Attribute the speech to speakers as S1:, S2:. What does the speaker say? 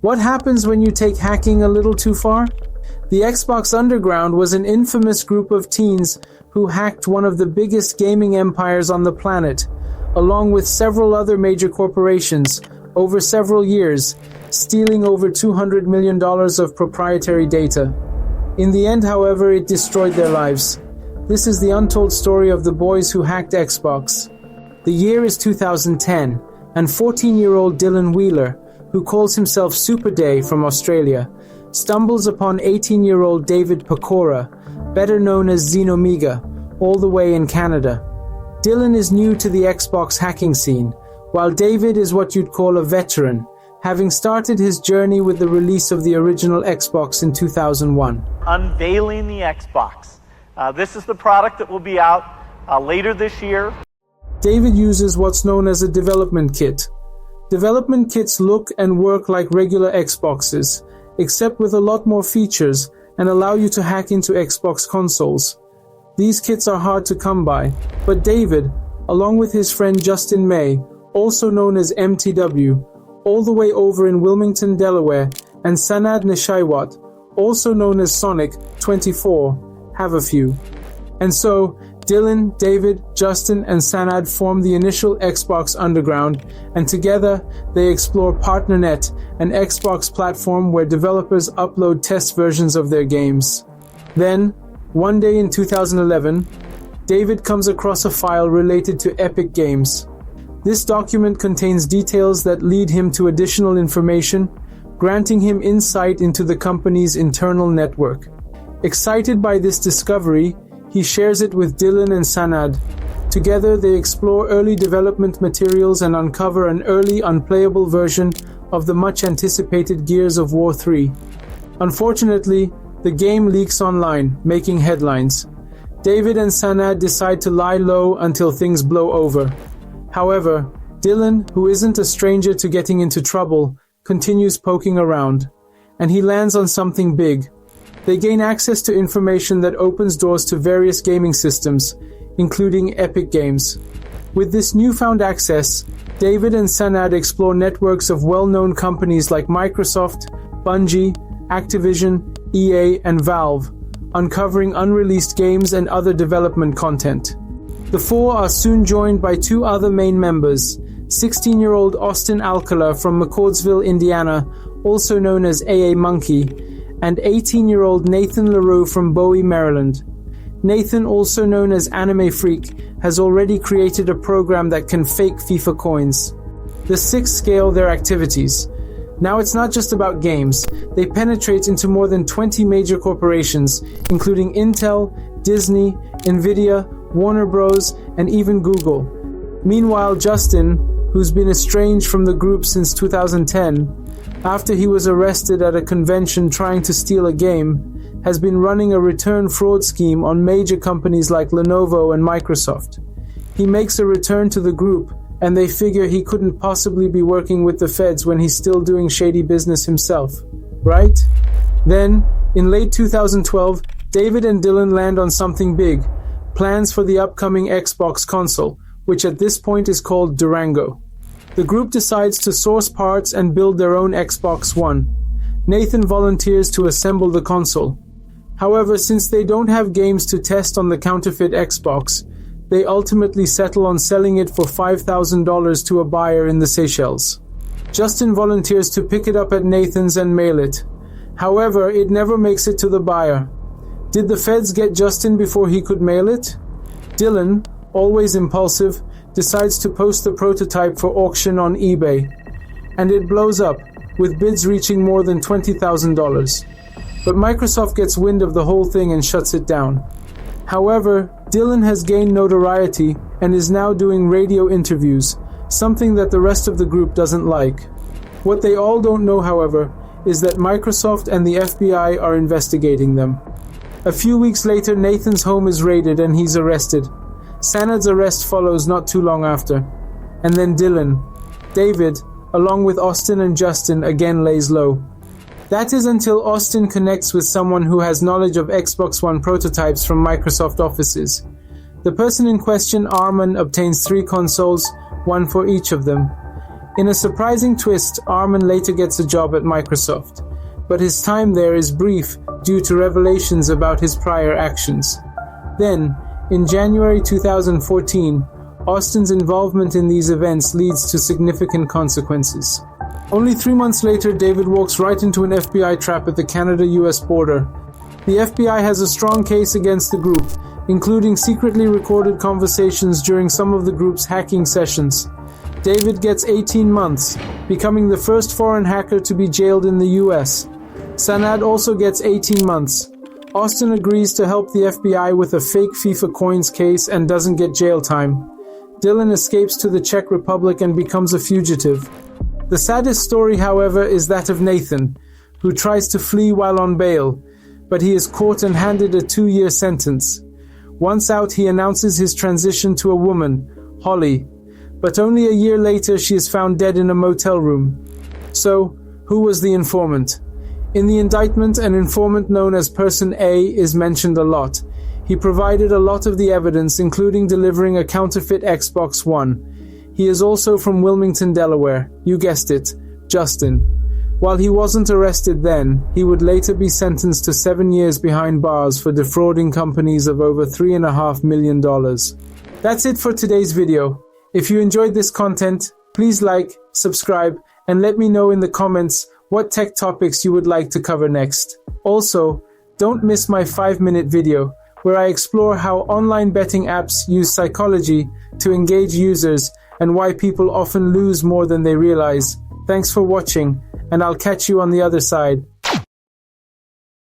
S1: What happens when you take hacking a little too far? The Xbox Underground was an infamous group of teens who hacked one of the biggest gaming empires on the planet, along with several other major corporations, over several years, stealing over $200 million of proprietary data. In the end, however, it destroyed their lives. This is the untold story of the boys who hacked Xbox. The year is 2010, and 14-year-old Dylan Wheeler, who calls himself Super Day from Australia, stumbles upon 18-year-old David Pecora, better known as Xenomega, all the way in Canada. Dylan is new to the Xbox hacking scene, while David is what you'd call a veteran, having started his journey with the release of the original Xbox in 2001.
S2: Unveiling the Xbox. This is the product that will be out later this year.
S1: David uses what's known as a development kit. Development kits look and work like regular Xboxes, except with a lot more features and allow you to hack into Xbox consoles. These kits are hard to come by, but David, along with his friend Justin May, also known as MTW, all the way over in Wilmington, Delaware, and Sanad Nishaiwat, also known as Sonic 24, have a few. And so, Dylan, David, Justin, and Sanad form the initial Xbox Underground, and together they explore PartnerNet, an Xbox platform where developers upload test versions of their games. Then, one day in 2011, David comes across a file related to Epic Games. This document contains details that lead him to additional information, granting him insight into the company's internal network. Excited by this discovery, he shares it with Dylan and Sanad. Together, they explore early development materials and uncover an early unplayable version of the much-anticipated Gears of War 3. Unfortunately, the game leaks online, making headlines. David and Sanad decide to lie low until things blow over. However, Dylan, who isn't a stranger to getting into trouble, continues poking around, and he lands on something big. They gain access to information that opens doors to various gaming systems, including Epic Games. With this newfound access, David and Sanad explore networks of well-known companies like Microsoft, Bungie, Activision, EA, and Valve, uncovering unreleased games and other development content. The four are soon joined by two other main members, 16-year-old Austin Alcala from McCordsville, Indiana, also known as AA Monkey, and 18-year-old Nathan LaRue from Bowie, Maryland. Nathan, also known as Anime Freak, has already created a program that can fake FIFA coins. The six scale their activities. Now it's not just about games, they penetrate into more than 20 major corporations, including Intel, Disney, Nvidia, Warner Bros., and even Google. Meanwhile, Justin, who's been estranged from the group since 2010, after he was arrested at a convention trying to steal a game, has been running a return fraud scheme on major companies like Lenovo and Microsoft. He makes a return to the group, and they figure he couldn't possibly be working with the feds when he's still doing shady business himself, right? Then, in late 2012, David and Dylan land on something big, plans for the upcoming Xbox console, which at this point is called Durango. The group decides to source parts and build their own Xbox One. Nathan volunteers to assemble the console. However, since they don't have games to test on the counterfeit Xbox, they ultimately settle on selling it for $5,000 to a buyer in the Seychelles. Justin volunteers to pick it up at Nathan's and mail it. However, it never makes it to the buyer. Did the feds get Justin before he could mail it? Dylan, always impulsive, decides to post the prototype for auction on eBay. And it blows up, with bids reaching more than $20,000. But Microsoft gets wind of the whole thing and shuts it down. However, Dylan has gained notoriety and is now doing radio interviews, something that the rest of the group doesn't like. What they all don't know, however, is that Microsoft and the FBI are investigating them. A few weeks later, Nathan's home is raided and he's arrested. Sanad's arrest follows not too long after. And then Dylan. David, along with Austin and Justin, again lays low. That is until Austin connects with someone who has knowledge of Xbox One prototypes from Microsoft offices. The person in question, Arman, obtains 3 consoles, one for each of them. In a surprising twist, Arman later gets a job at Microsoft, but his time there is brief due to revelations about his prior actions. Then, in January 2014, Austin's involvement in these events leads to significant consequences. Only 3 months later, David walks right into an FBI trap at the Canada-US border. The FBI has a strong case against the group, including secretly recorded conversations during some of the group's hacking sessions. David gets 18 months, becoming the first foreign hacker to be jailed in the US. Sanad also gets 18 months. Austin agrees to help the FBI with a fake FIFA coins case and doesn't get jail time. Dylan escapes to the Czech Republic and becomes a fugitive. The saddest story, however, is that of Nathan, who tries to flee while on bail, but he is caught and handed a 2-year sentence. Once out, he announces his transition to a woman, Holly, but only a year later she is found dead in a motel room. So, who was the informant? In the indictment, an informant known as Person A is mentioned a lot. He provided a lot of the evidence, including delivering a counterfeit Xbox One. He is also from Wilmington, Delaware. You guessed it, Justin. While he wasn't arrested then, he would later be sentenced to 7 years behind bars for defrauding companies of over $3.5 million. That's it for today's video. If you enjoyed this content, please like, subscribe, and let me know in the comments what tech topics you would like to cover next. Also, don't miss my 5-minute video, where I explore how online betting apps use psychology to engage users and why people often lose more than they realize. Thanks for watching, and I'll catch you on the other side.